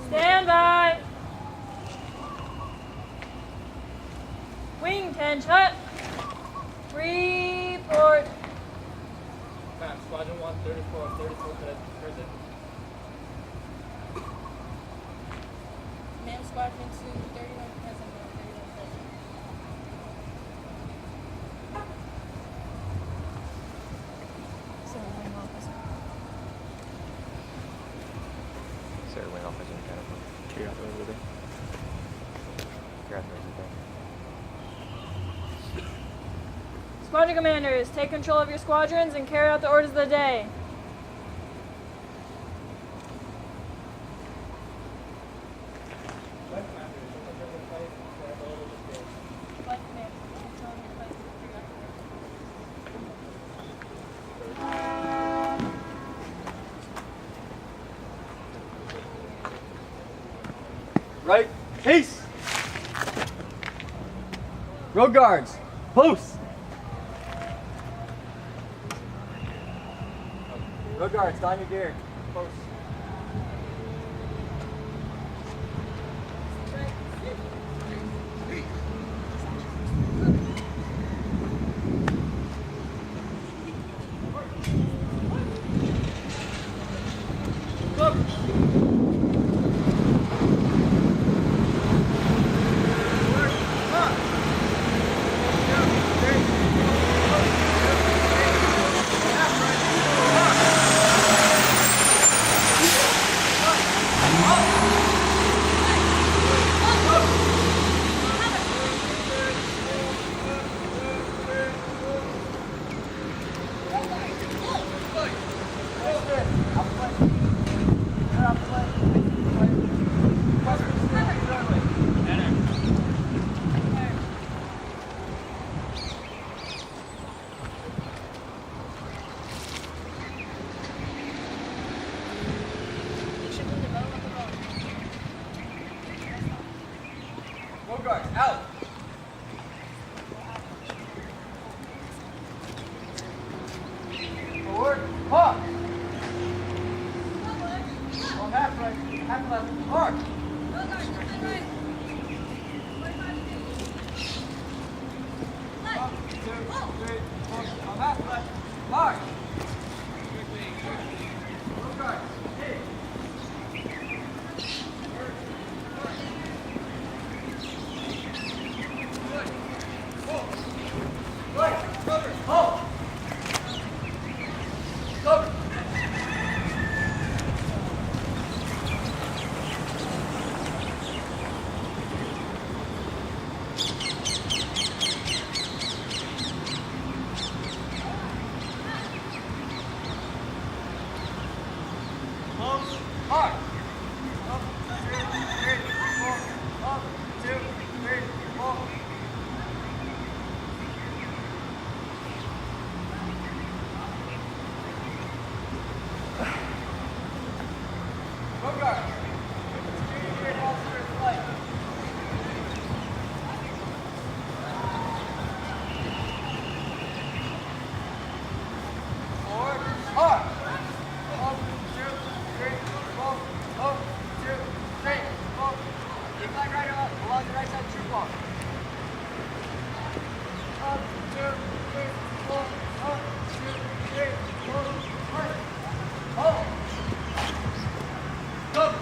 Stand by. Wing 10 shut. Report. Squadron 134, 34 present. Ma'am, Squadron 2, 31 present, 31 present. Sir, wing officer. Sir, wing officer in Canada. Carry out the order there. Carry out the order there. Squadron commanders, take control of your squadrons and carry out the orders of the day. Flight command, control your flight to carry out the orders. Right, peace! Road guards, post! Road guards, don your gear, post. Road guards, out! Forward, hawk! On half right, half left, hard! Up, 2, 3, 4, on half left, hard! Road guards, hey! Right, cover, hold! Cover! Hard! Up, 2, 3, 4, up, 2, 3, 4. Road guard, security officer in flight. Forward, hard. Up, 2, 3, 4, up, 2, 3, 4. Keep flag right up along the right side troop line. Up, 2, 3, 4, up, 2, 3, 4, right. Hold. Cover.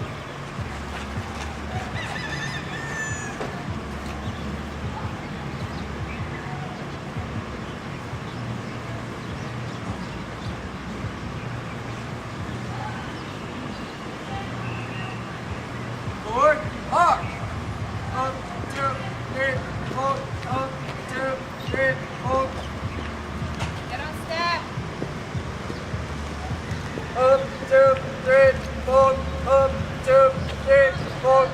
Forward, hard. Up, 2, 3, 4, up, 2, 3, 4. Get on stack. Up, 2, 3, 4, up, 2, 3, 4.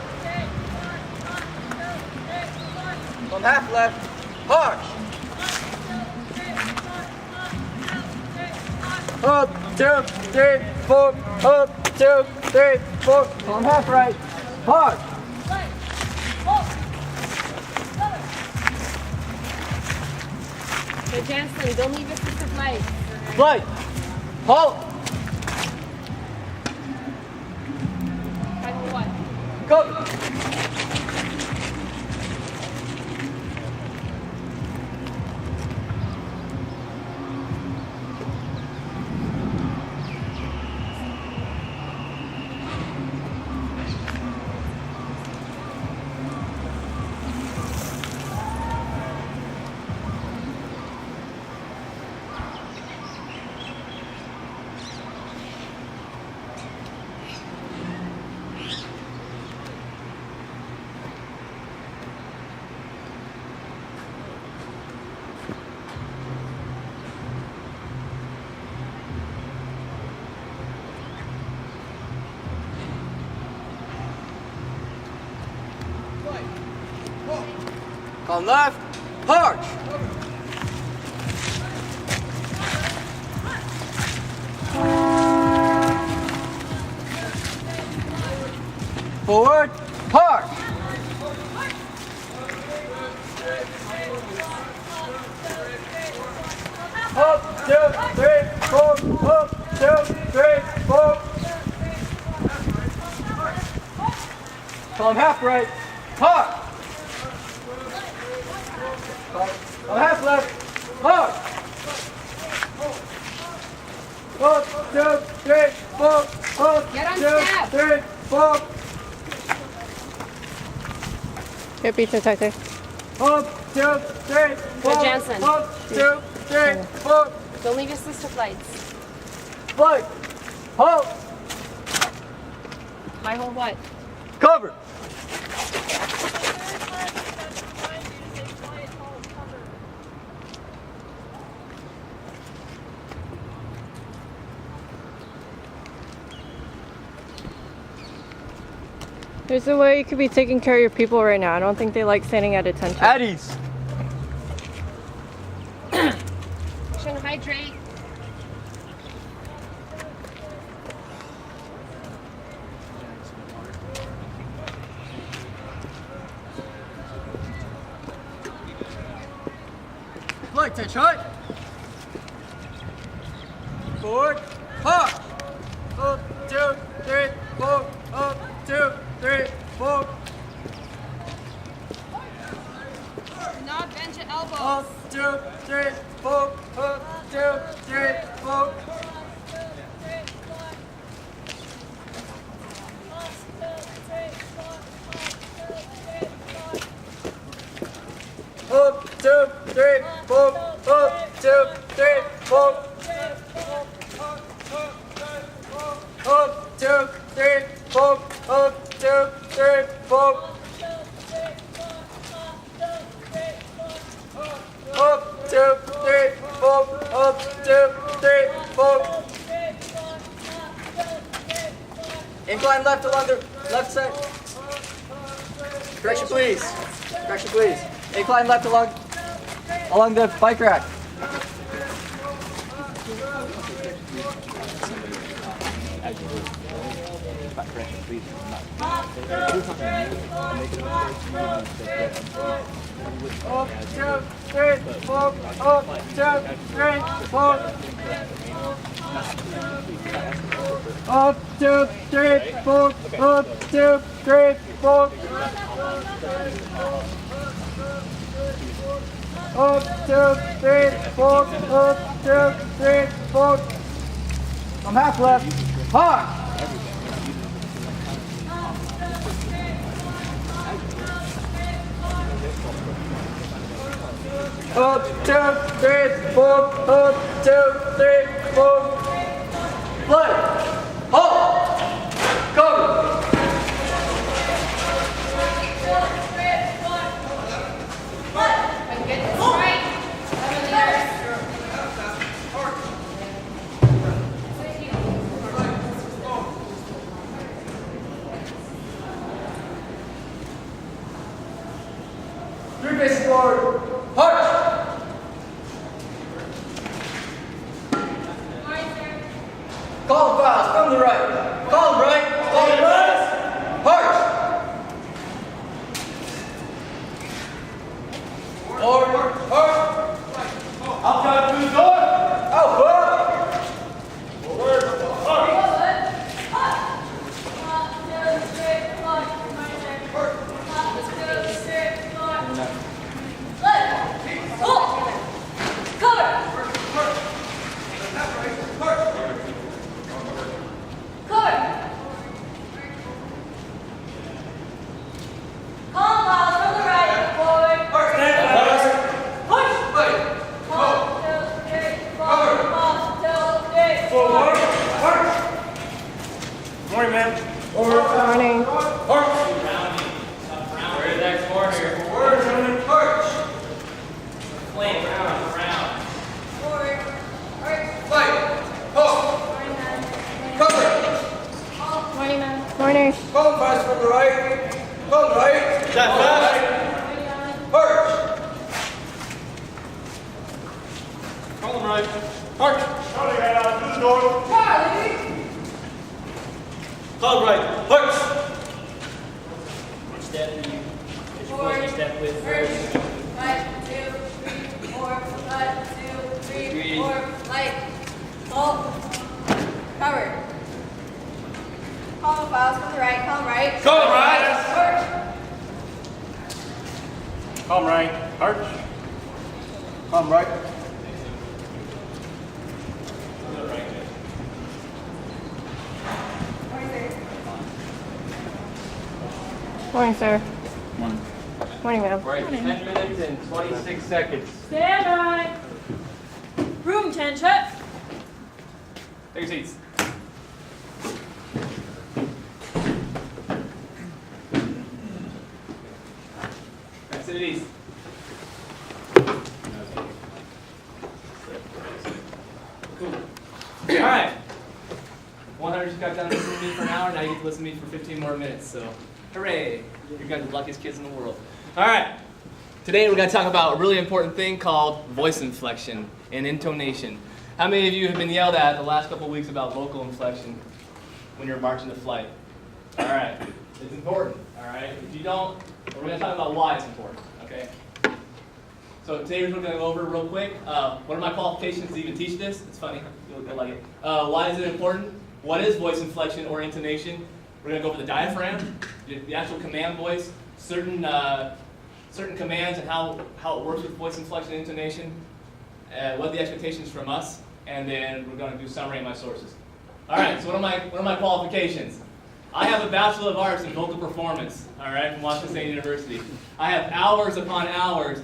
On half left, hard. Up, 2, 3, 4, up, 2, 3, 4. On half right, hard. Jansen, don't leave assisted flight. Flight. Halt. Final what? Cover. On left, march. Forward, march. Up, 2, 3, 4, up, 2, 3, 4. Call him half right, march. On half left, march. 1, 2, 3, 4, up, Get on 2, step. 3, 4. Your beach detector. Up, 2, 3, 4. Jansen. Up, 2, 3, 4. Don't leave assisted flights. Flight. Halt. My whole what? Cover. There's a way you could be taking care of your people right now. I don't think they like standing at attention. At ease. Shouldn't hydrate. Flight, touch right. Forward, march. Up, 2, 3, 4. Up, 2, 3, 4. Not bend your elbows. Up, 2, 3, 4. Up, 2, 3, 4. Up, 2, 3, 4. Up, 2, 3, 4. Up, 2, 3, 4. Up, 2, 3, 4. Up, 2, 3, 4. Up, 2, 3, 4. Incline left along the left side. Correction, please. Correction, please. Incline left along the bike rack. Up, 2, 3, 4. Up, 2, 3, 4. Up, 2, 3, 4. Up, 2, 3, 4. Up, 2, 3, 4. Up, 2, 3, 4. I'm half left. Hard. Up, 2, 3, 4. Up, 2, 3, 4. Flight. Halt. Cover. Get this right. 7 meters. Three paces forward. March. Call fast from the right. Call right. Call right. March. Forward. March. Up. Calm right. Arch. Calm right. Morning, sir. Morning. Morning, ma'am. Right, 10 minutes and 26 seconds. Stand by. Room 10, check. Take your seats. Right, sit at ease. Cool. All right. 100 just got done listening to me for an hour. Now you get to listen to me for 15 more minutes. So, hooray! You guys are the luckiest kids in the world. All right. Today we're going to talk about a really important thing called voice inflection and intonation. How many of you have been yelled at the last couple of weeks about vocal inflection when you're marching to flight? All right. It's important. All right. If you don't, we're going to talk about why it's important. Okay. So today we're going to go over real quick. What are my qualifications to even teach this? It's funny. You'll like it. Why is it important? What is voice inflection or intonation? We're going to go over the diaphragm, the actual command voice, certain commands and how it works with voice inflection and intonation, what are the expectations from us, and then we're going to do summary of my sources. All right, so what are my qualifications? I have a Bachelor of Arts in Vocal Performance, all right, from Washington State University. I have hours upon hours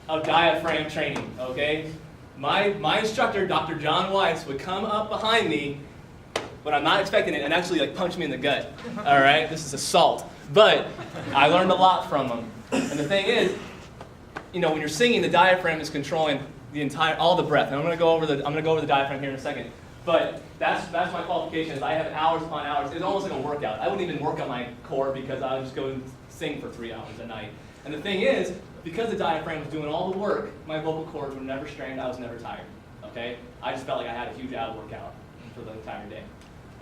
of diaphragm training, okay? My instructor, Dr. John Weiss, would come up behind me when I'm not expecting it and actually punch me in the gut, all right? This is assault. But I learned a lot from him. And the thing is, when you're singing, the diaphragm is controlling all the breath. And I'm going to go over the diaphragm here in a second. But that's my qualifications. I have hours upon hours. It's almost like a workout. I wouldn't even work on my core because I would just go and sing for 3 hours a night. And the thing is, because the diaphragm was doing all the work, my vocal cords were never strained. I was never tired. Okay? I just felt like I had a huge ab workout for the entire day.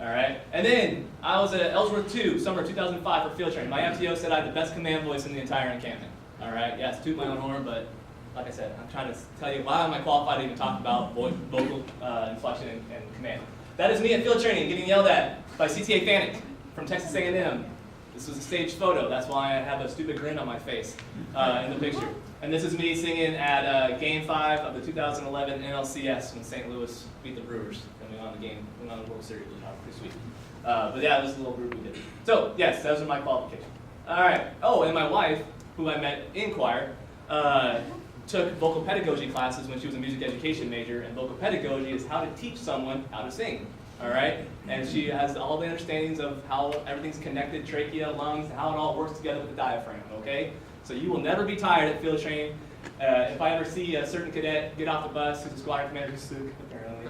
All right, and then I was at Ellsworth 2, summer 2005 for field training. My FTO said I had the best command voice in the entire encampment. All right, yes, toot my own horn, but like I said, I'm trying to tell you why am I qualified to even talk about vocal inflection and command. That is me at field training getting yelled at by CTA Fanuc from Texas A&M. This was a staged photo. That's why I have a stupid grin on my face in the picture. And this is me singing at Game 5 of the 2011 NLCS when St. Louis beat the Brewers. And we won the World Series. Pretty sweet. But yeah, it was a little group we did. So yes, those are my qualifications. All right. Oh, and my wife, who I met in choir, took vocal pedagogy classes when she was a music education major. And vocal pedagogy is how to teach someone how to sing. All right? And she has all the understandings of how everything's connected, trachea, lungs, how it all works together with the diaphragm, okay? So you will never be tired at field training. If I ever see a certain cadet get off the bus who's a squadron commander who's sick, apparently,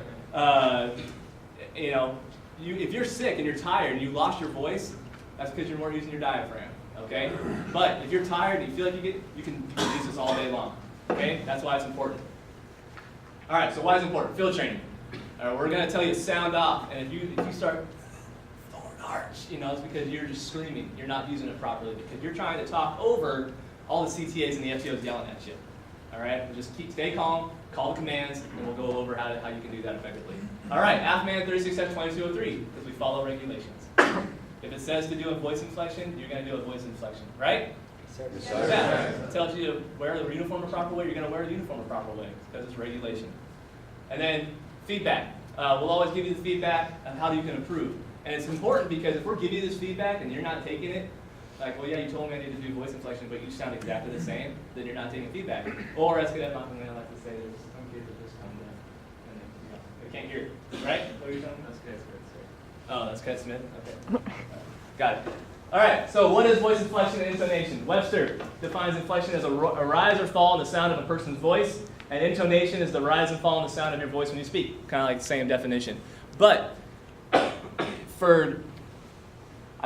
if you're sick and you're tired and you lost your voice, that's because you're more using your diaphragm, okay? But if you're tired and you feel like you can use this all day long, okay? That's why it's important. All right, so why is it important? Field training. We're going to tell you to sound off, and if you start forward arch, it's because you're just screaming. You're not using it properly because you're trying to talk over all the CTAs and the FTOs yelling at you. All right, just stay calm, call the commands, and we'll go over how you can do that effectively. All right, AFMAN 36F2203, because we follow regulations. If it says to do a voice inflection, you're going to do a voice inflection, right? Yes, sir. Yeah. If it tells you to wear the uniform a proper way, you're going to wear the uniform a proper way because it's regulation. And then feedback. We'll always give you the feedback on how you can improve. And it's important because if we're giving you this feedback and you're not taking it, like, well, yeah, you told me I need to do voice inflection, but you sound exactly the same, then you're not taking feedback. Or as Cadet Malcolm, I like to say, there's some kids that just come to, and they can't hear it. Right? What are you telling me? That's Cadet Smith. Oh, that's Cadet Smith? Okay. Got it. All right, so what is voice inflection and intonation? Webster defines inflection as a rise or fall in the sound of a person's voice, and intonation is the rise and fall in the sound of your voice when you speak. Kind of like the same definition. But I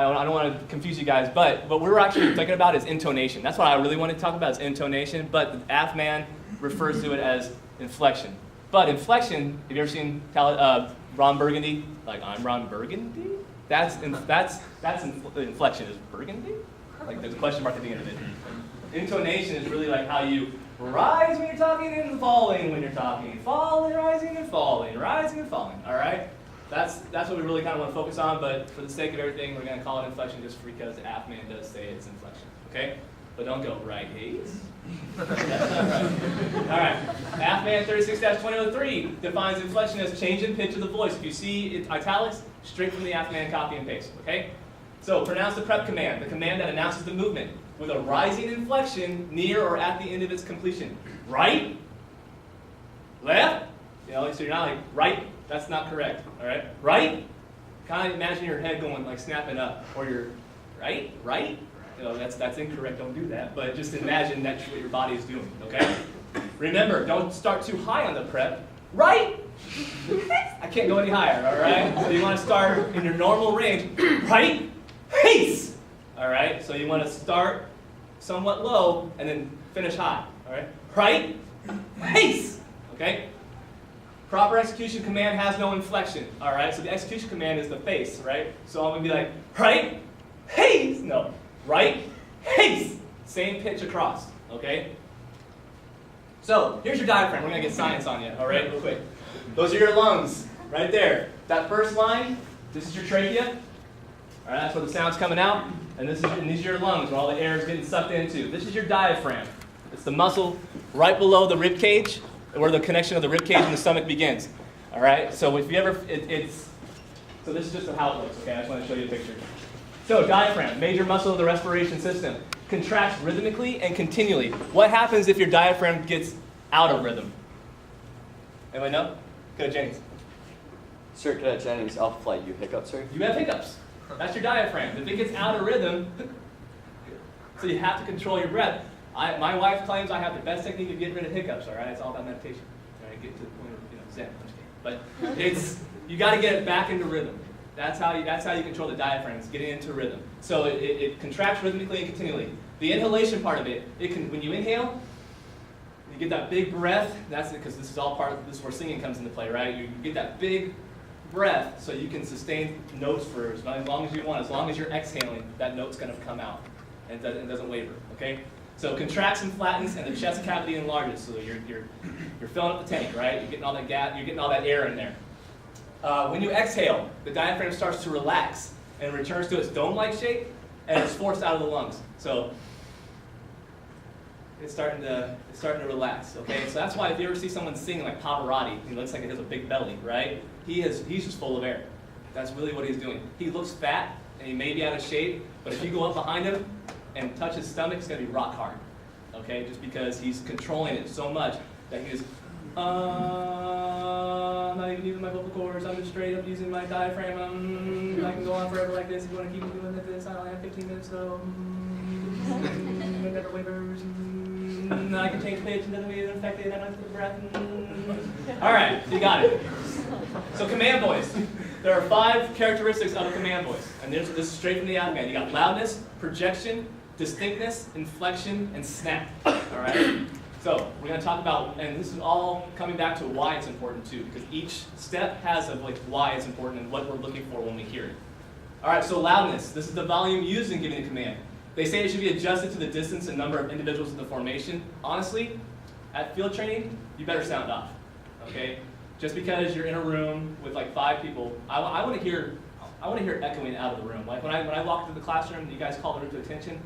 don't want to confuse you guys, but what we're actually thinking about is intonation. That's what I really want to talk about is intonation, but the AFMAN refers to it as inflection. But inflection, have you ever seen Ron Burgundy? Like, I'm Ron Burgundy? That's inflection. Is Burgundy? Like, there's a question mark at the end of it. Intonation is really like how you rise when you're talking and falling when you're talking. Falling, rising, and falling. Rising and falling. All right? That's what we really kind of want to focus on, but for the sake of everything, we're going to call it inflection just because AFMAN does say it's inflection. Okay? but don't go right haze. That's not right. All right. AFMAN 36-2003 defines inflection as change in pitch of the voice. If you see it italics, straight from the AFMAN copy and paste. Okay? So pronounce the prep command, the command that announces the movement, with a rising inflection near or at the end of its completion. Right? Left? You know, so you're not like right. That's not correct. All right? Right? Kind of imagine your head going like snapping up, or you're right. You know, that's incorrect. Don't do that. But just imagine that's what your body is doing. Okay? Remember, don't start too high on the prep. Right? I can't go any higher. All right? So you want to start in your normal range. Right? Pace. All right? So you want to start somewhat low and then finish high. All right? Right? Pace. Okay? Proper execution command has no inflection, all right? So the execution command is the face, right? So I'm gonna be like, right, haze, no, right, haze, same pitch across, okay? So here's your diaphragm. We're gonna get science on you, all right, real quick. Those are your lungs, right there. That first line, this is your trachea, all right, that's where the sound's coming out, and these are your lungs, where all the air is getting sucked into. This is your diaphragm. It's the muscle right below the rib cage, where the connection of the rib cage and the stomach begins. All right. So if you ever, so this is just how it looks. Okay. I just want to show you a picture. So diaphragm, major muscle of the respiration system, contracts rhythmically and continually. What happens if your diaphragm gets out of rhythm? Anyone know? Go, Jennings. Sir, Cadet Jennings, Alpha Flight, you hiccup, sir? You have hiccups. That's your diaphragm. If it gets out of rhythm, so you have to control your breath. My wife claims I have the best technique of getting rid of hiccups, all right? It's all about meditation. All right, get to the point of, Zen. I'm just kidding. But you got to get it back into rhythm. That's how you control the diaphragm, is getting into rhythm. So it contracts rhythmically and continually. The inhalation part of it, when you inhale, you get that big breath. That's because this is where singing comes into play, right? You get that big breath so you can sustain notes for as long as you want. As long as you're exhaling, that note's going to come out, and it doesn't waver, okay? So contracts and flattens, and the chest cavity enlarges. So you're filling up the tank, right? You're getting all that gas, you're getting all that air in there. When you exhale, the diaphragm starts to relax and returns to its dome-like shape, and it's forced out of the lungs. So it's starting to relax. Okay, so that's why if you ever see someone sing like Pavarotti, he looks like he has a big belly, right? He's just full of air. That's really what he's doing. He looks fat and he may be out of shape, but if you go up behind him and touch his stomach, it's going to be rock hard, okay? Just because he's controlling it so much that he is, I'm not even using my vocal cords, I'm just straight up using my diaphragm, I can go on forever like this. If you want to keep me doing like this, I only have 15 minutes, so, better waivers, I can change pitch and doesn't be affected, I don't have to breath, All right, you got it. So command voice. There are 5 characteristics of a command voice, and this is straight from the AFMAN. You got loudness, projection, distinctness, inflection, and snap. All right. So we're going to talk about, and this is all coming back to why it's important too, because each step has why it's important and what we're looking for when we hear it. All right. So loudness. This is the volume used in giving a command. They say it should be adjusted to the distance and number of individuals in the formation. Honestly, at field training, you better sound off. Okay. Just because you're in a room with like 5 people, I want to hear echoing out of the room. Like when I walk into the classroom and you guys call the room to attention,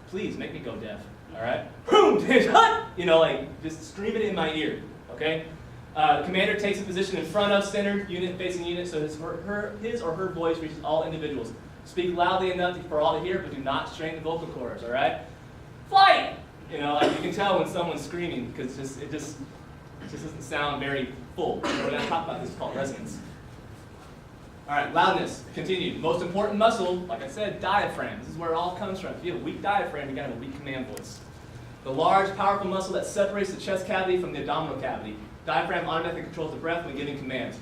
please make me go deaf. All right? Just scream it in my ear. Okay? The commander takes a position in front of center, unit facing unit, so his or her voice reaches all individuals. Speak loudly enough for all to hear, but do not strain the vocal cords. All right? Flight. You can tell when someone's screaming because it just doesn't sound very full. We're going to talk about this called resonance. All right, loudness. Continued. Most important muscle, like I said, diaphragm. This is where it all comes from. If you have a weak diaphragm, you got to have a weak command voice. The large, powerful muscle that separates the chest cavity from the abdominal cavity. Diaphragm automatically controls the breath when giving commands.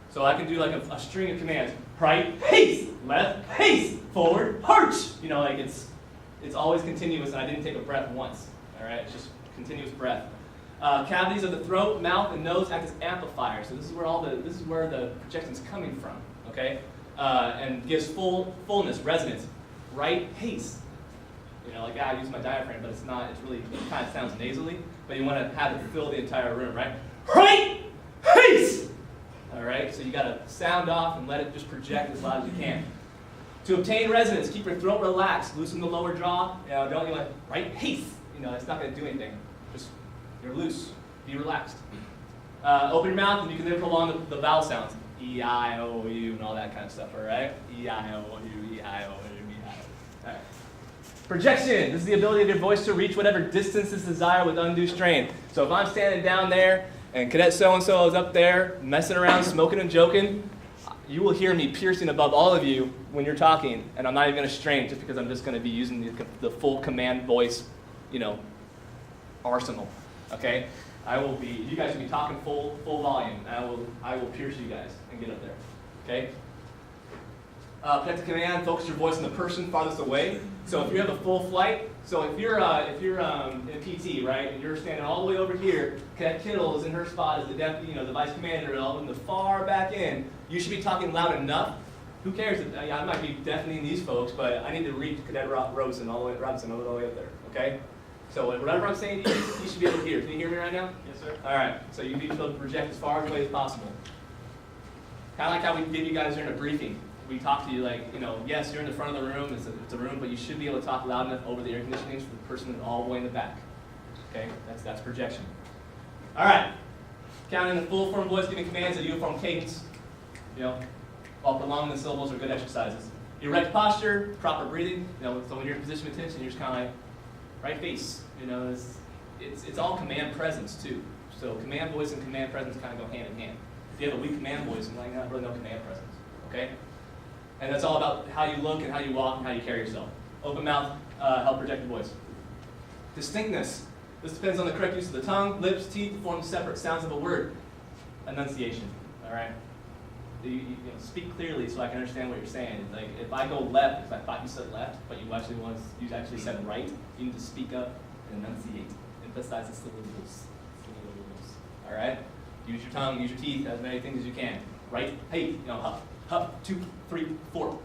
So I can do like a string of commands. Right, haste, left, haste, forward, arch. It's always continuous, and I didn't take a breath once. All right, it's just continuous breath. Cavities of the throat, mouth, and nose act as amplifiers. So this is where the projection's coming from. Okay, and gives fullness, resonance. Right, haste. I use my diaphragm, but it's not. It's really, it kind of sounds nasally. But you want to have it fill the entire room, right? Right, haste. All right, so you got to sound off and let it just project as loud as you can. To obtain resonance, keep your throat relaxed, loosen the lower jaw. Don't you like right pace? It's not going to do anything. Just you're loose, be relaxed. Open your mouth, and you can then prolong the vowel sounds. E, I, O, U, and all that kind of stuff. All right. E, I, O, U, E, I, O, U, E, I, O. All right. Projection. This is the ability of your voice to reach whatever distance is desired with undue strain. So if I'm standing down there, and cadet so-and-so is up there messing around, smoking and joking, you will hear me piercing above all of you when you're talking, and I'm not even going to strain just because I'm just going to be using the full command voice, arsenal. Okay? You guys will be talking full volume, and I will pierce you guys and get up there. Okay? Protect the command, focus your voice on the person farthest away. So if you have a full flight, so if you're in PT, right, and you're standing all the way over here, Cadet Kittle is in her spot as the deputy, the vice commander, in the far back end, you should be talking loud enough. Who cares? I might be deafening these folks, but I need to reach Cadet Robinson all the way up there. Okay? So whatever I'm saying to you, you should be able to hear. Can you hear me right now? Yes, sir. All right. So you need to be able to project as far away as possible. Kind of like how we did you guys during a briefing. We talk to you like, yes, you're in the front of the room, it's a room, but you should be able to talk loud enough over the air conditioning for the person all the way in the back. Okay, that's projection. All right, counting the full form voice, giving commands at uniform cadence, while prolonging the syllables are good exercises. Erect posture, proper breathing, so when you're in position of attention, you're just kind of like, right face, it's all command presence too. So command voice and command presence kind of go hand in hand. If you have a weak command voice, you're not really no command presence, okay? And that's all about how you look and how you walk and how you carry yourself. Open mouth, help project your voice. Distinctness. This depends on the correct use of the tongue, lips, teeth to form separate sounds of a word. Enunciation, all right? You speak clearly so I can understand what you're saying. Like if I go left, if I thought you said left, but you actually said right, you need to speak up and enunciate. Emphasize the syllables. All right? Use your tongue, use your teeth, as many things as you can. Right? Hey, hup. Hup, 2, 3, 4.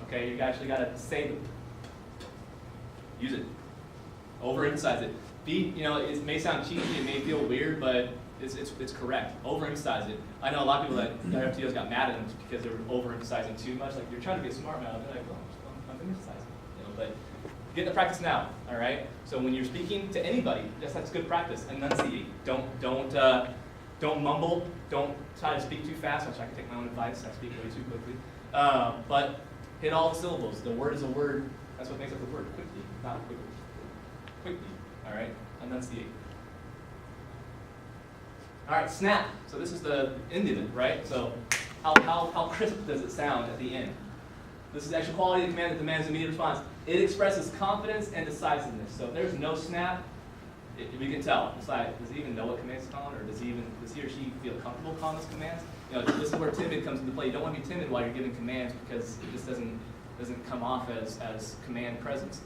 Okay, you actually got to say them. Use it. Overemphasize it. It may sound cheesy, it may feel weird, but it's correct. Overemphasize it. I know a lot of people that FTOs got mad at them because they were overemphasizing too much. Like you're trying to be a smart man. They're like, well, I'm emphasizing. But get the practice now. All right. So when you're speaking to anybody, that's good practice. Enunciate. Don't mumble. Don't try to speak too fast. I can take my own advice. I speak way too quickly. But hit all the syllables. The word is a word. That's what makes up the word. Quickly, not quickly. Quickly. All right. Enunciate. All right. Snap. So this is the end of it, right? So how crisp does it sound at the end? This is the actual quality of the command that demands immediate response. It expresses confidence and decisiveness. So if there's no snap, we can tell. It's like, does he even know what commands he's calling, or does he or she feel comfortable calling those commands? This is where timid comes into play. You don't want to be timid while you're giving commands because it just doesn't come off as command presence.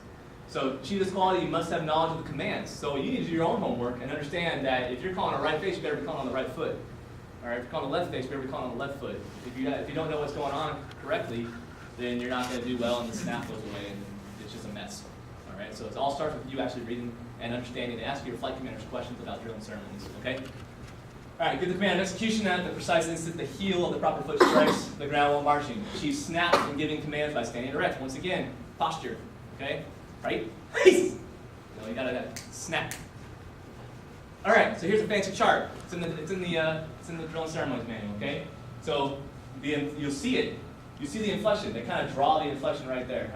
So to achieve this quality, you must have knowledge of the commands. So you need to do your own homework and understand that if you're calling on the right face, you better be calling on the right foot. All right, if you're calling on the left face, you better be calling on the left foot. If you don't know what's going on correctly, then you're not going to do well, and the snap goes away, and it's just a mess. All right, so it all starts with you actually reading and understanding and asking your flight commanders questions about drill and ceremonies. Okay. All right, give the command of execution at the precise instant the heel of the proper foot strikes the ground while marching. Achieve snap when giving commands by standing erect. Once again, posture. Okay, right? Peace. You gotta snap. All right, so here's a fancy chart. It's in the drill and ceremonies manual. Okay, so you'll see it. You see the inflection. They kind of draw the inflection right there.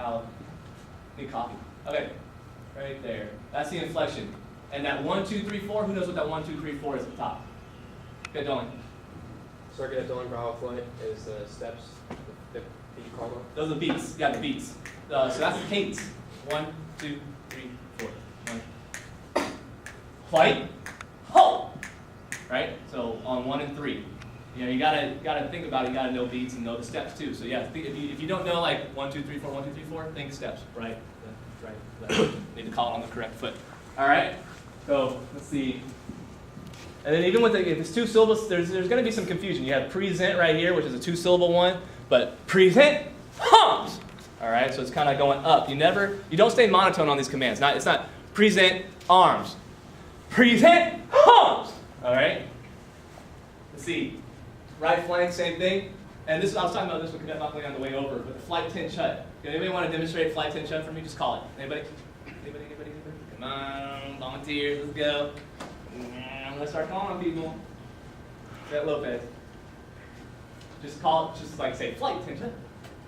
Need copy. Okay, right there. That's the inflection. And that 1, 2, 3, 4. Who knows what that 1, 2, 3, 4 is at the top? Okay, Dylan. Circuit at Dylan Bravo flight is the steps, the beat called. Those are the beats. Yeah, the beats. So that's the cadence. 1, 2, 3, 4. 1. Flight. Halt. Right. So on 1 and 3. You gotta think about it. You gotta know beats and know the steps too. So yeah, if you don't know like 1, 2, 3, 4, 1, 2, 3, 4, think steps. Right. Right. Need to call it on the correct foot. All right. So let's see. And then even with if it's 2 syllables, there's going to be some confusion. You have present right here, which is a 2-syllable one, but present arms. All right. So it's kind of going up. You don't stay monotone on these commands. It's not present arms. Present arms. All right. Let's see. Right flank, same thing. And this, I was talking about this with Cadet Buckley on the way over, but the flight 10 chut. Anybody want to demonstrate flight 10 chut for me? Just call it. Anybody? Anybody? Come on, volunteers, let's go. I'm gonna start calling on people. Cadet Lopez. Just call it, just like say flight 10 chut.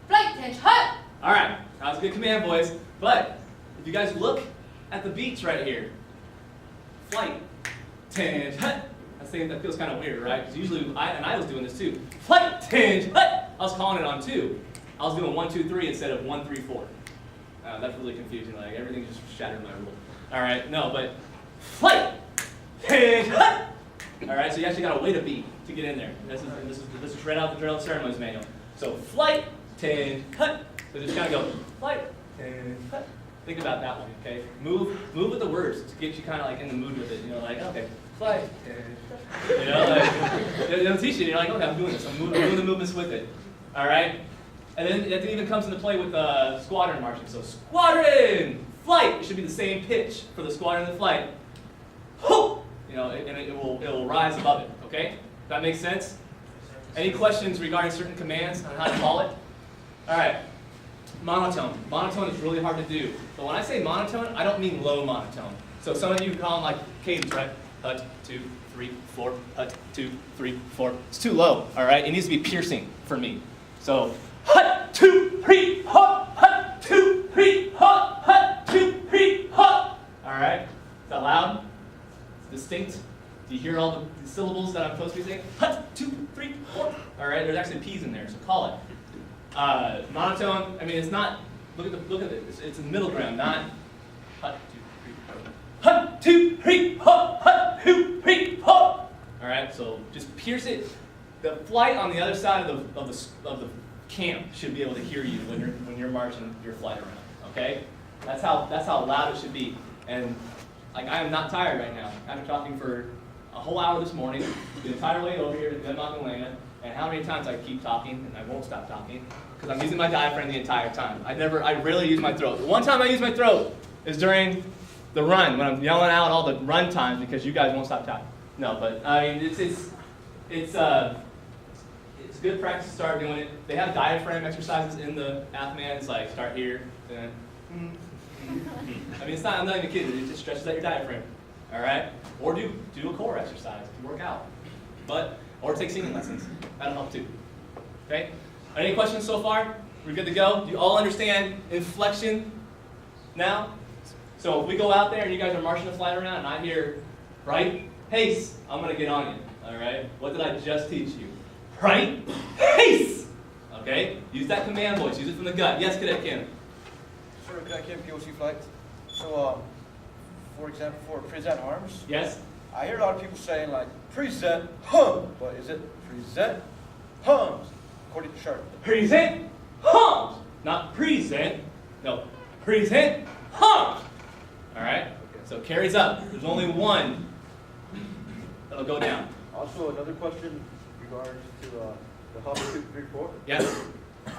Flight 10 hut! All right, that was a good command, boys. But if you guys look at the beats right here, flight 10 hut. That feels kind of weird, right? Because usually, I was doing this too. Flight 10 hut. I was calling it on 2. I was doing 1, 2, 3 instead of 1, 3, 4. That's really confusing. Like everything just shattered my rule. All right, no, but flight 10 hut. All right, so you actually got to wait a beat to get in there. This is right out the drill and ceremonies manual. So flight 10 hut. So just kind of go flight 10 hut. Think about that one, okay? Move with the words to get you kind of like in the mood with it. You know, like okay, flight 10 hut. You know, like they'll teach you. And you're like, okay, I'm doing this. I'm doing the movements with it. All right. And then it even comes into play with squadron marching. So squadron flight. It should be the same pitch for the squadron and the flight. Whoo! You know, and it will rise above it. Okay? That makes sense? Any questions regarding certain commands on how to call it? All right. Monotone. Monotone is really hard to do. But when I say monotone, I don't mean low monotone. So some of you call them like cadence, right? Hut, 2, 3, 4. Hut, 2, 3, 4. It's too low. All right. It needs to be piercing for me. So hut, 2, 3, hut, hut, 2, 3, hut, hut, 2, 3, hut. All right. Is that loud? Distinct? Do you hear all the syllables that I'm supposed to be saying? Hut, 2, 3, 4. All right. There's actually P's in there, so call it. Monotone. I mean, it's not. Look at it. It's a middle ground, not hut, 2, 3, 4. Hut, 2, 3, hut, hut, 2, 3, hut. All right. So just pierce it. The flight on the other side of the camp should be able to hear you when you're marching your flight around. Okay. That's how loud it should be. And like I am not tired right now. After talking for a whole hour this morning, the entire way over here to Denmark and Atlanta, and how many times I keep talking and I won't stop talking because I'm using my diaphragm the entire time. I rarely use my throat. The one time I use my throat is during the run when I'm yelling out all the run times because you guys won't stop talking. No, but I mean it's good practice to start doing it. They have diaphragm exercises in the Athmans, like start here, then. I mean, I'm not even kidding. It just stretches out your diaphragm. All right, or do a core exercise to work out, or take singing lessons. That'll help too. Okay. Any questions so far? We're good to go. Do you all understand inflection now? So if we go out there and you guys are marching the flight around, and I hear right haste, I'm gonna get on you. All right. What did I just teach you? Right haste. Okay. Use that command voice. Use it from the gut. Yes, Cadet Kim. Sir, can I get POC flight? So, for example, for present arms, Yes. I hear a lot of people saying like present hum, but is it present hums according to Sharp? Present hums, not present. No, present hums. All right. So carries up. There's only one that'll go down. Also, another question regards to the hub 2, 3, 4. Yes.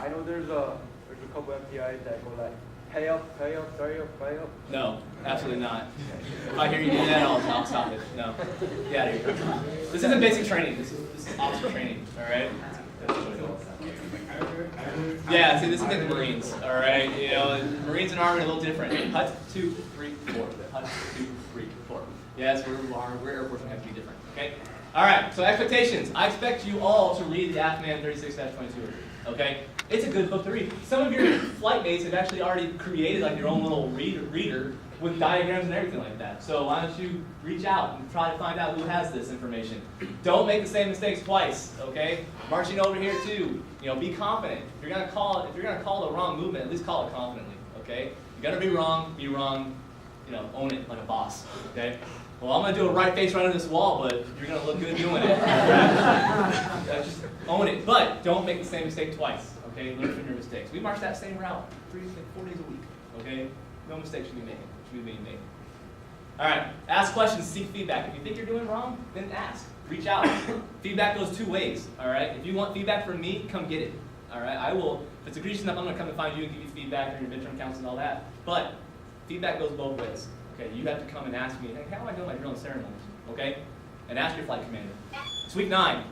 I know there's a couple MPIs that go like pay up, pay up, pay up, pay up. No, absolutely not. If I hear you do that, I'll stop it. No. Get out of here. This isn't basic training. This is officer training. All right. Yeah. See, this is like the Marines. All right. You know, Marines and Army are a little different. Hut 2, 3, 4. Hut 2, 3, 4. Yes, we're Air Force and have to be different. Okay. All right. So expectations. I expect you all to read the AFMAN 36-22. Okay. It's a good book to read. Some of your flight mates have actually already created like your own little reader with diagrams and everything like that. So why don't you reach out and try to find out who has this information. Don't make the same mistakes twice, okay? Marching over here too, you know, be confident. If you're gonna call the wrong movement, at least call it confidently, okay? You're gonna be wrong, you know, own it like a boss, okay? Well, I'm gonna do a right face right into this wall, but you're gonna look good doing it. Just own it, but don't make the same mistake twice. Okay, learn from your mistakes. We march that same route 4 days a week. Okay, no mistakes should be being made. All right, ask questions, seek feedback. If you think you're doing wrong, then ask. Reach out. Feedback goes 2 ways. All right, if you want feedback from me, come get it. All right, I will. If it's egregious enough, I'm gonna come and find you and give you feedback or your midterm counts and all that. But feedback goes both ways. Okay, you have to come and ask me, hey, how am I doing my drill and ceremonies? Okay, and ask your flight commander. It's week 9.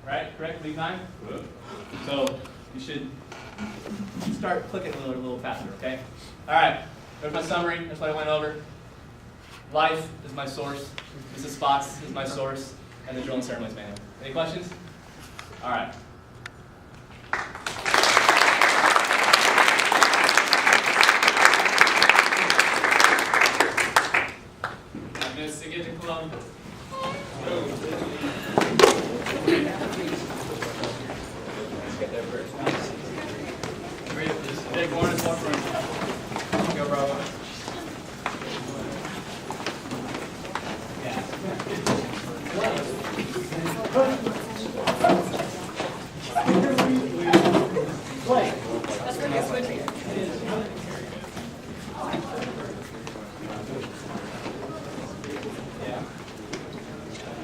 Right? Correct? Lead time? So you should start clicking a little faster, okay? All right. There's my summary. That's what I went over. Life is my source. Mrs. Spots is my source. And the drill and ceremonies manual. Any questions? All right. 5 minutes to get to club. Big one is one for go, Bravo.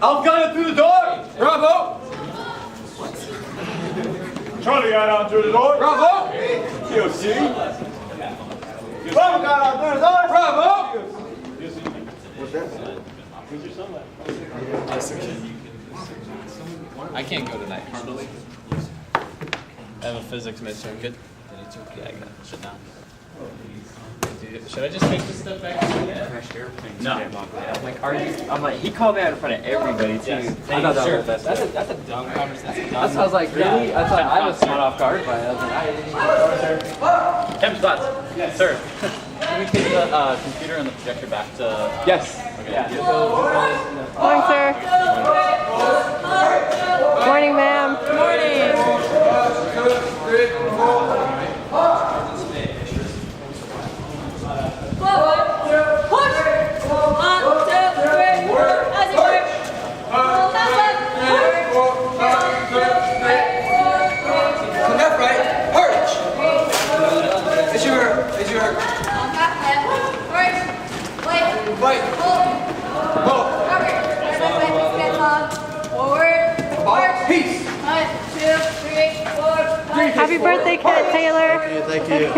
I've got it through the door! Bravo! Charlie got out through the door! Bravo! QC! Bravo got out through the door! Bravo! What's that? I can't go tonight, probably. I have a physics midterm. Good. Yeah, I got it. Should not. Should I just take this stuff back? No. Like, are you? I'm like, he called me out in front of everybody too. Yes. I thought that Sure. was the best. That's a dumb conversation. That's, I was like, really? I thought I was caught off guard by it. I was like, I didn't. Kevin Spots. Yes, sir. Can we take the computer and the projector back to? Yes. Okay. Yeah. Morning, sir. Morning, ma'am. Come left, right, perch! Is your right, peace! Happy birthday, Kent Taylor. Thank you.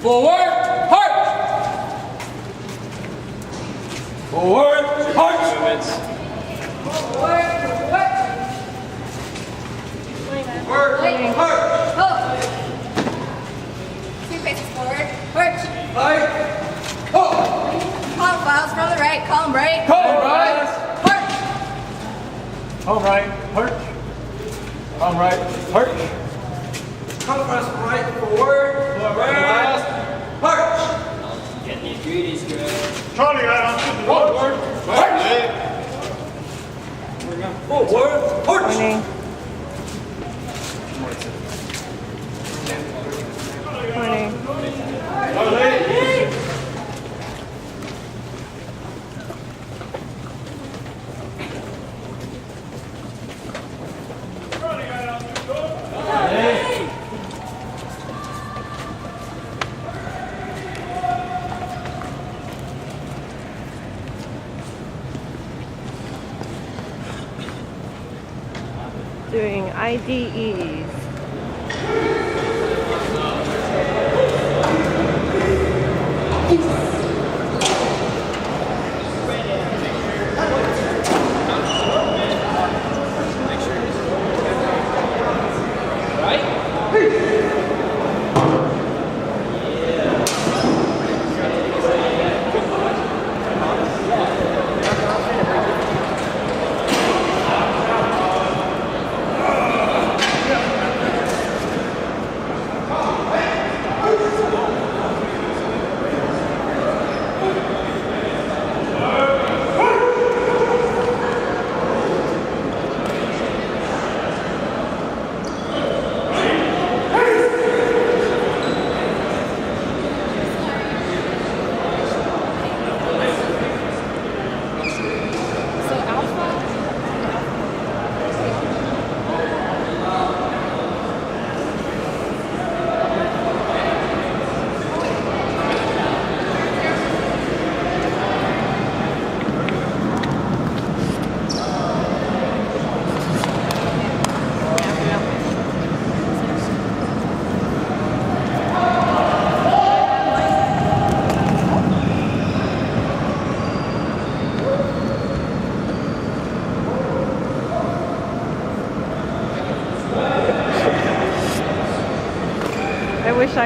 Forward, heart! Forward, heart! Movements. Two paces forward. Perch. Right, Column files from the right. Column right. come right, Perch. come right, perch. Come right, perch. Come press right, forward, left, perch. Get these greedies good. Charlie got on to the forward, perch. Forward, perch. Morning. Doing IDEs.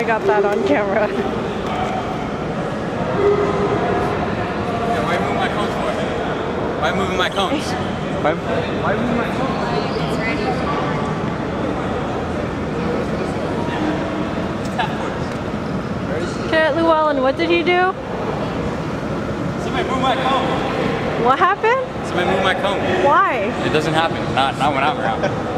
I got that on camera. Yeah, why are you moving my cones for? Why are you moving my cones? Why are you moving my cones? Okay, Llewellyn, what did you do? Somebody move my cone. What happened? Somebody move my cone. Why? It doesn't happen. Not when I'm around.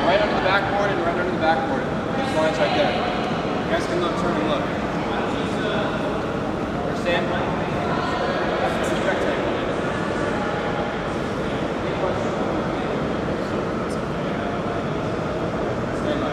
Right under the backboard and right under the backboard. These lines right there. You guys can look, turn and look. Understand? It's a rectangle. Stand by.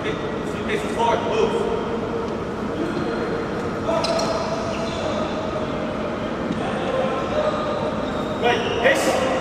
Suitcases forward, move. Wait, haste.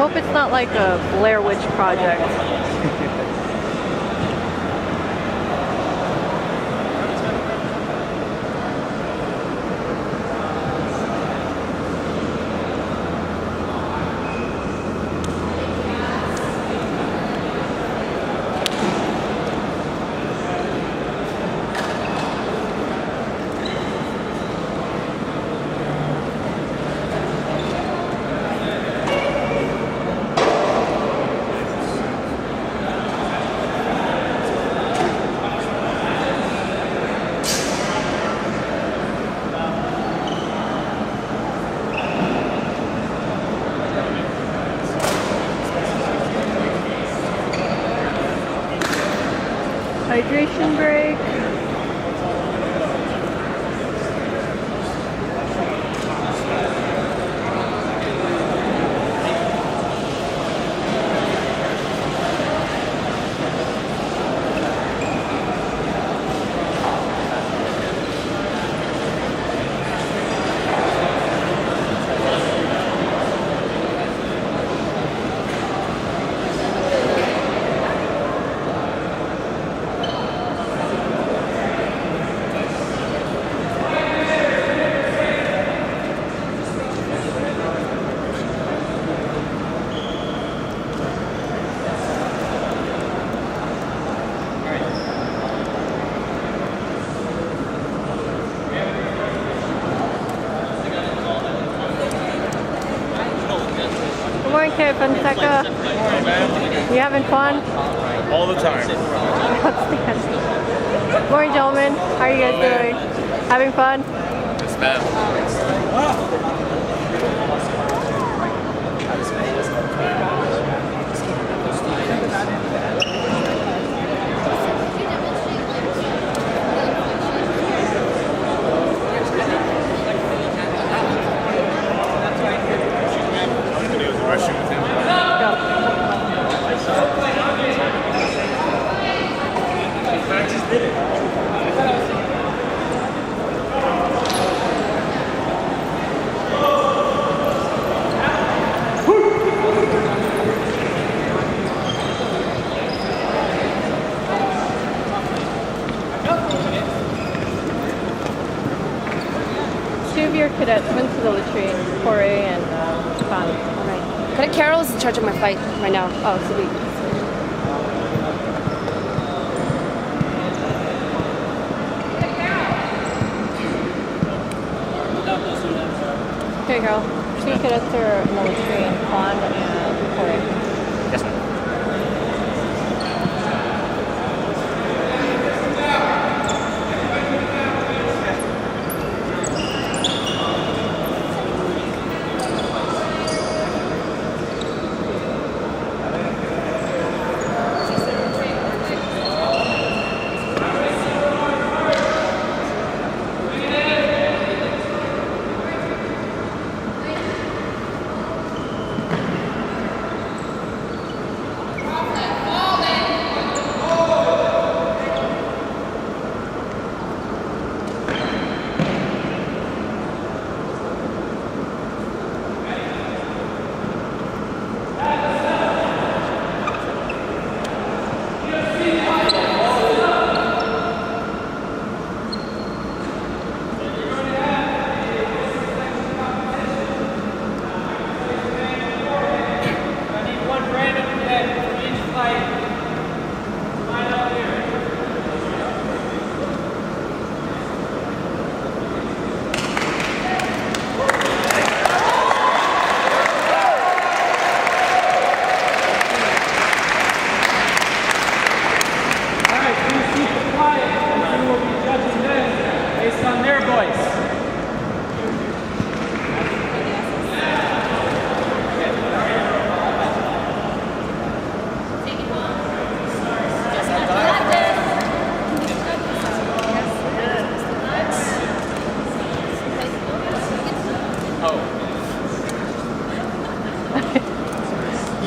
hope it's not like a Blair Witch Project. Hydration break. Good morning, Kate Fonseca. Good morning, man. You having fun? All the time. Outstanding. Morning, gentlemen. How are you guys doing? Having fun? It's bad. Rushing with him. I just did it. Two of your cadets went to the latrine, Corey and Connie. All right. Cadet Carol is in charge of my fight right now. Oh, sweet. Okay, Carol. Two cadets are in the latrine, Fawn and Corey. Yes, ma'am.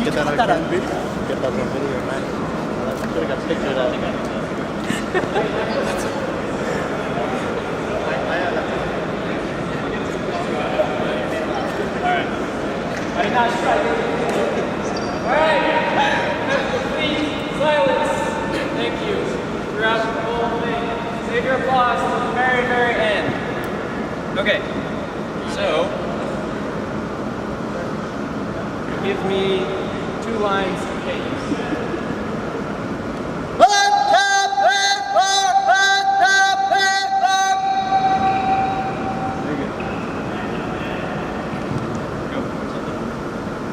Get that on video. Get that on video, man. I should have got pictures of that. Alright. I did not strike. Please, silence. Thank you. Throughout the whole thing. Save your applause to the very, very end. Okay. So, give me 2 lines of cadence.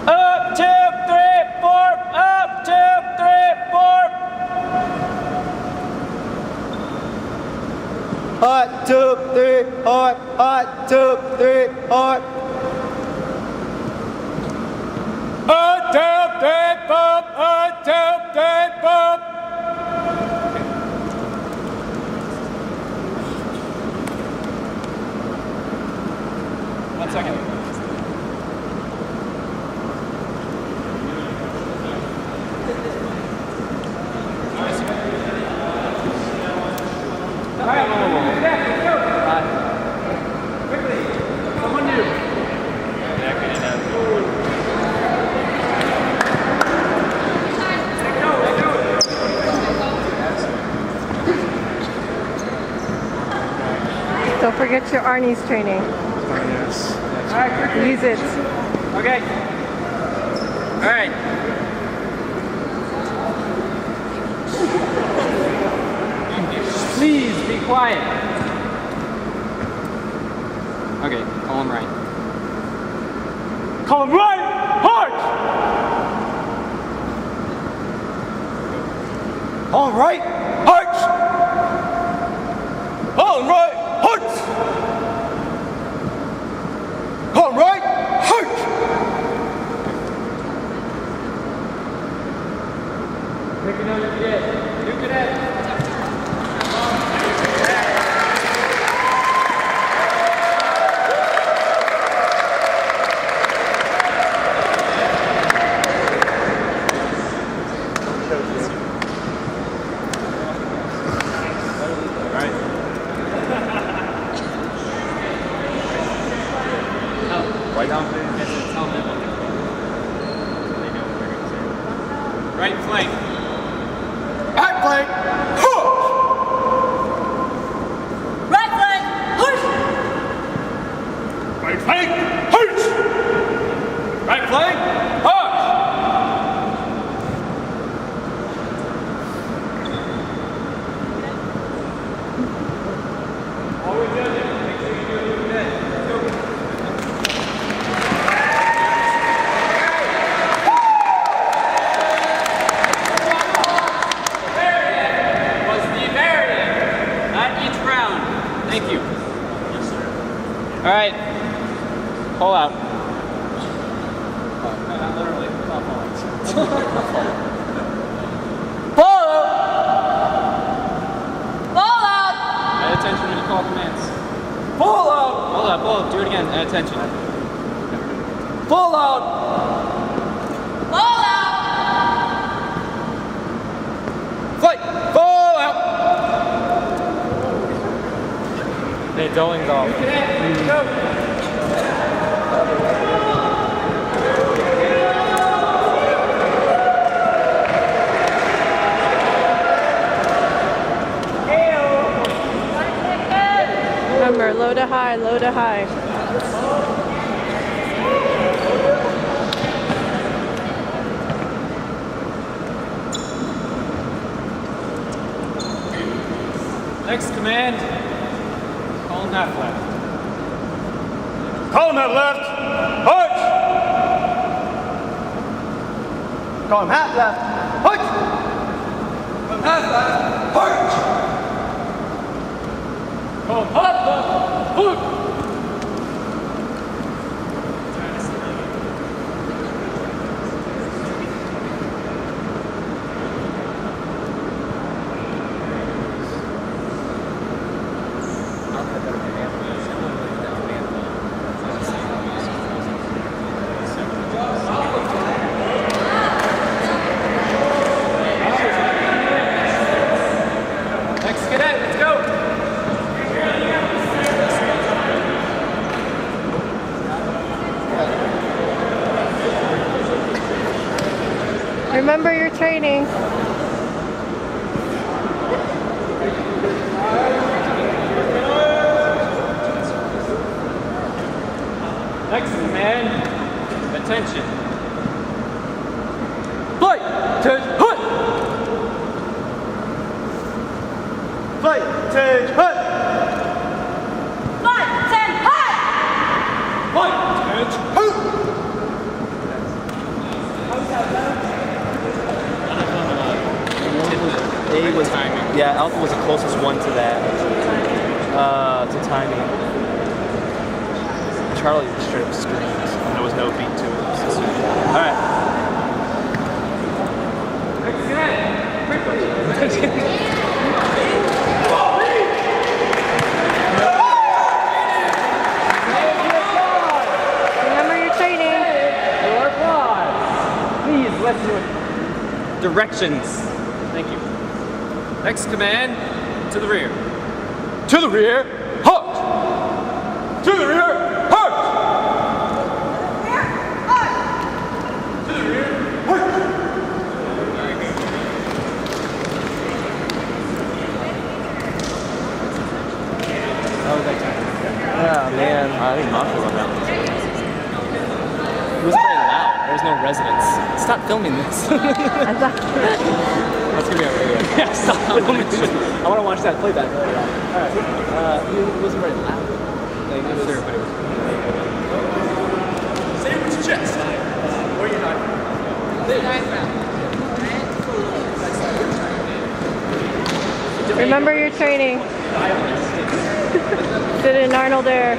Up, 2, 3, 4. Up, 2, 3, 4. Hot, 2, 3, hot, hot, 2, 3, hot. Up, 2, 3, 4. Up, 2, 3, 4. One second. All right, let's go. Quickly, someone new. Don't forget your Arnie's training. Yes. All right, quickly. Use it. Okay. All right. Please be quiet. Okay, call him right. Call him right! Hard! Call him right! Hard! Call him right! Hard! Call him right! Hard! Pick another cadet. New cadet. Right down. Right flank. Right flank! Right flank, push! Right flank! Hard! Right flank. Hard. Always do it. Make sure you do it with that. Let's go. Was the variant, not each round. Thank you. Yes, sir. All right. Pull out. Not literally. Ball out! Pay attention when you call commands. Pull out! Pull out. Pull out. Do it again. Pay attention. Pull out! Ball out! Fight. Pull out. Hey, doling off. Go. Remember, low to high, low to high. Next command. Call him half left. Call him that left! Hard! Call him half left! Hard! Call him half left! Hard! Call him half left. Hook. Next cadet, let's go. Remember your training. Next command, attention. Flight, turn, hut! Flight, change, hut! Five, 10, hut! Flight, change, hut! A was timing. Yeah, Alpha was the closest one to that. To timing. Charlie was straight up screams, and there was no beat to it. All right. Remember your training. Please listen to directions. Thank you. Next command, to the rear. To the rear, halt! To the rear, halt! To the rear, halt! Yeah, man. I think Mafia won that one. It wasn't very loud. There was no resonance. Stop filming this. I thought. That's gonna be our video. Yeah, stop filming this. I want to watch that playback later on. Alright. It wasn't very loud. Like, I'm sure, but it was. Say it with your chest. Or your knife. Remember your training. Sit in Arnold Air.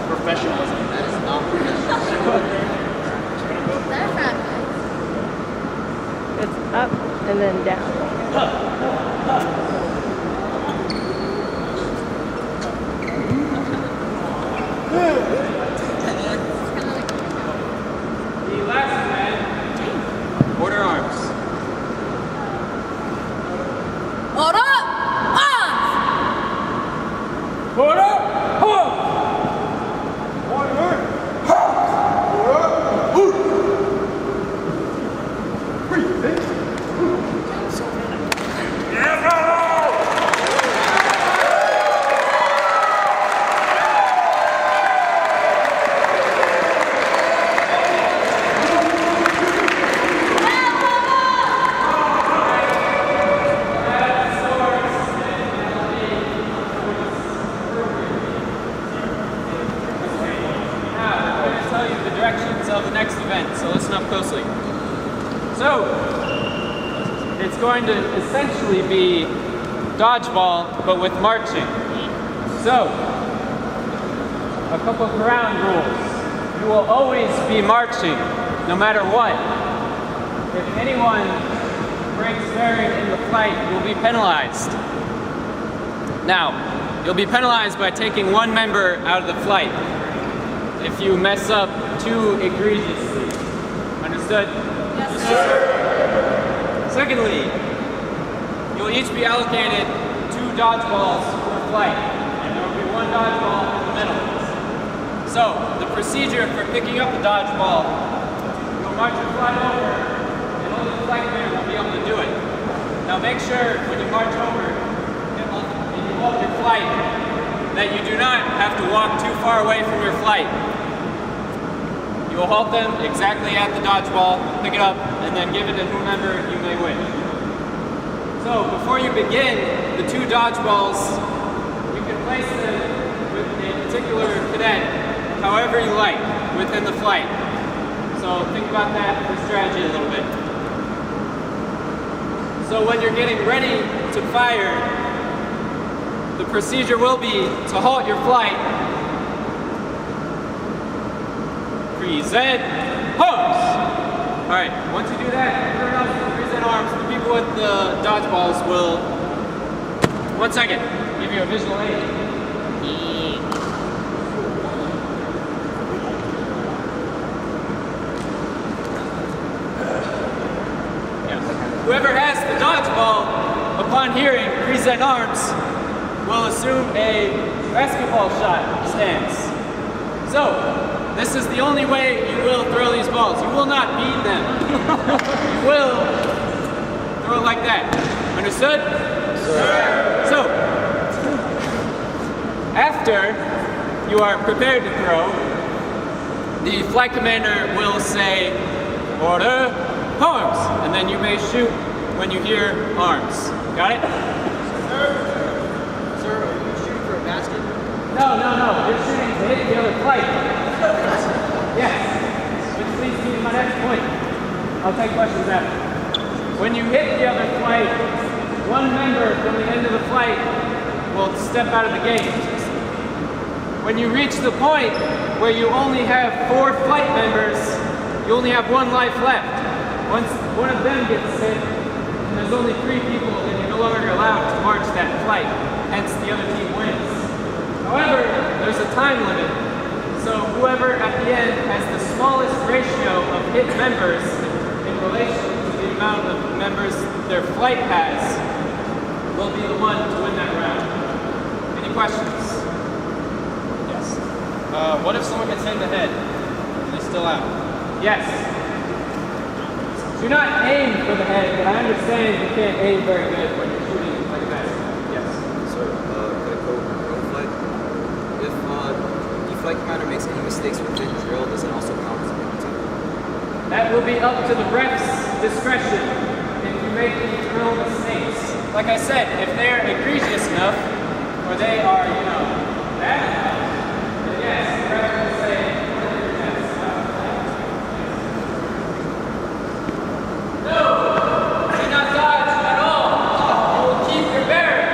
Professionalism. That is not It's up and then down. The last command, order arms. Order, arms! Order, arms! Of the next event, so listen up closely. So, it's going to essentially be dodgeball, but with marching. So, a couple of ground rules. You will always be marching, no matter what. If anyone breaks bearing in the flight, you'll be penalized. Now, you'll be penalized by taking one member out of the flight if you mess up too egregiously. Understood? Yes, sir. Secondly, you'll each be allocated 2 dodgeballs per flight, and there will be 1 dodgeball in the middle. So, the procedure for picking up the dodgeball, you'll march your flight over, and only the flight commander will be able to do it. Now make sure when you march over and you hold your flight, that you do not have to walk too far away from your flight. You will halt them exactly at the dodgeball, pick it up, and then give it to whomever you may wish. So, before you begin, the 2 dodgeballs, you can place them with a particular cadet, however you like, within the flight. So, think about that for strategy a little bit. So, when you're getting ready to fire, the procedure will be to halt your flight. Present arms. All right. Once you do that, turn up present arms. The people with the dodgeballs will. 1 second. Give you a visual aid. Yeah. Whoever has the dodgeball, upon hearing present arms, will assume a basketball shot stance. So, this is the only way you will throw these balls. You will not beat them. You will throw it like that. Understood? Sir. So, after you are prepared to throw, the flight commander will say, order, arms, and then you may shoot when you hear arms. Got it? Sir, are you shooting for a basket? No. You're shooting to hit the other flight. Yes. Which leads me to my next point. I'll take questions after. When you hit the other flight, one member from the end of the flight will step out of the game. When you reach the point where you only have 4 flight members, you only have 1 life left. Once one of them gets hit, and there's only 3 people, then you're no longer allowed to march that flight. Hence, the other team wins. However, there's a time limit. So whoever at the end has the smallest ratio of hit members in relation to the amount of members their flight has will be the one to win that round. Any questions? Yes. What if someone gets hit in the head? Are they still out? Yes. Do not aim for the head, but I understand you can't aim very good when you're shooting like that. Yes. Sir, could I go road flight? If the flight commander makes any mistakes within drill, does it also count as a penalty? That will be up to the ref's discretion if you make any drill mistakes. Like I said, if they're egregious enough, or they are, bad enough, then yes, the ref will say, yes. No! Do not dodge at all! You will keep your bearing.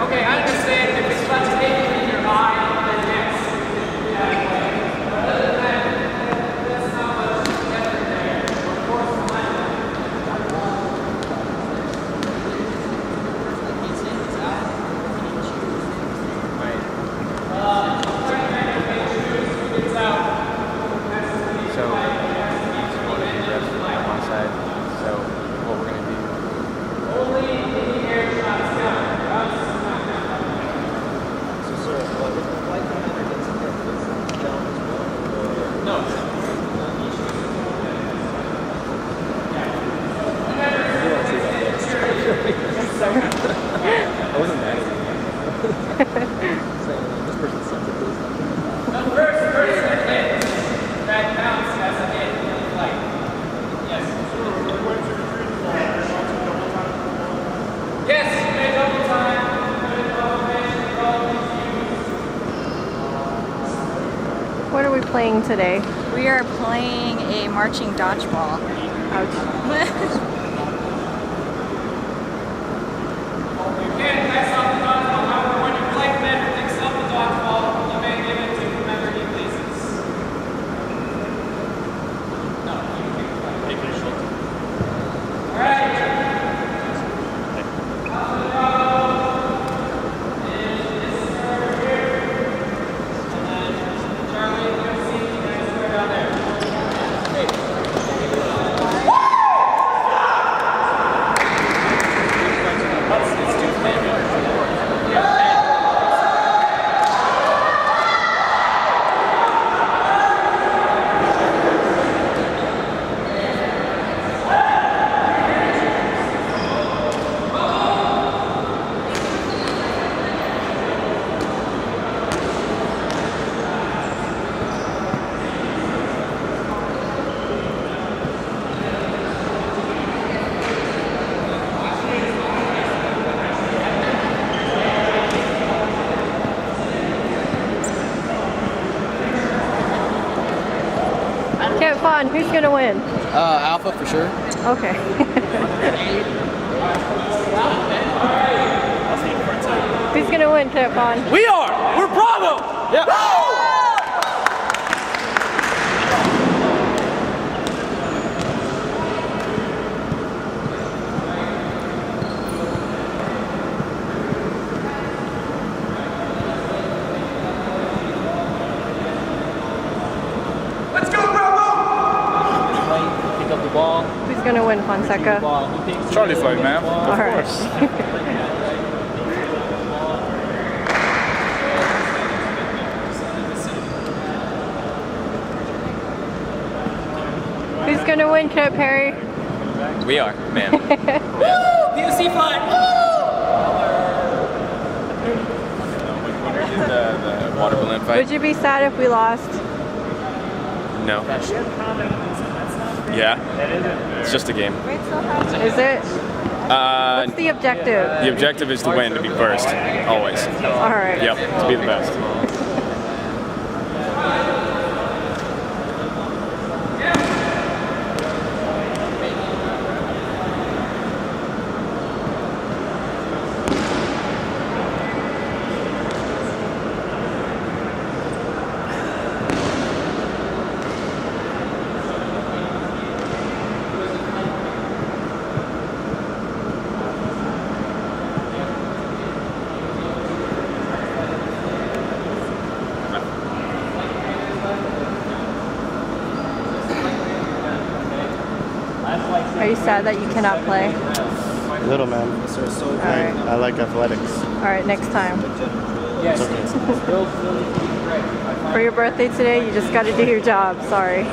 Okay, I understand if it's about to hit you in your eye, then yes, you can do that way. But other than that, that's not much effort there. Of course, the line. So, one of the refs on my side. So, what we're gonna do? Only in the air shots count. So, sir, if the flight commander gets hit, does it count as well? No. I wasn't mad at you. This person sends it this. The first person hit, that counts as a hit in the flight. Yes. Yes, you may double time. What are we playing today? We are playing a marching dodgeball. Ouch. You can pass off the dodgeball. However, when your flight commander picks up the dodgeball, you may give it to whomever he pleases. No, you can pick your shoulder. All right. Alpha Bravo is this over here. And then Charlie, you see, that's over down there. Hey. It's too thin. Can't fun. Who's gonna win? Alpha for sure. Okay. Who's gonna win, Can't fun? We are! We're Bravo! Yeah. Let's go, Bravo! Pick up the ball. Who's gonna win, Fonseca? Ball. Who picks it? Charlie flight, man. All right. gonna win, Cadet Perry? We are, man. POC fun! Winner did the water balloon fight. Would you be sad if we lost? No. Yeah. It's just a game. Is it? What's the objective? The objective is to win, to be first, always. All right. Yep, to be the best. Are you sad that you cannot play? Little man. All right. I like athletics. All right, next time. Yes. For your birthday today, you just got to do your job. Sorry.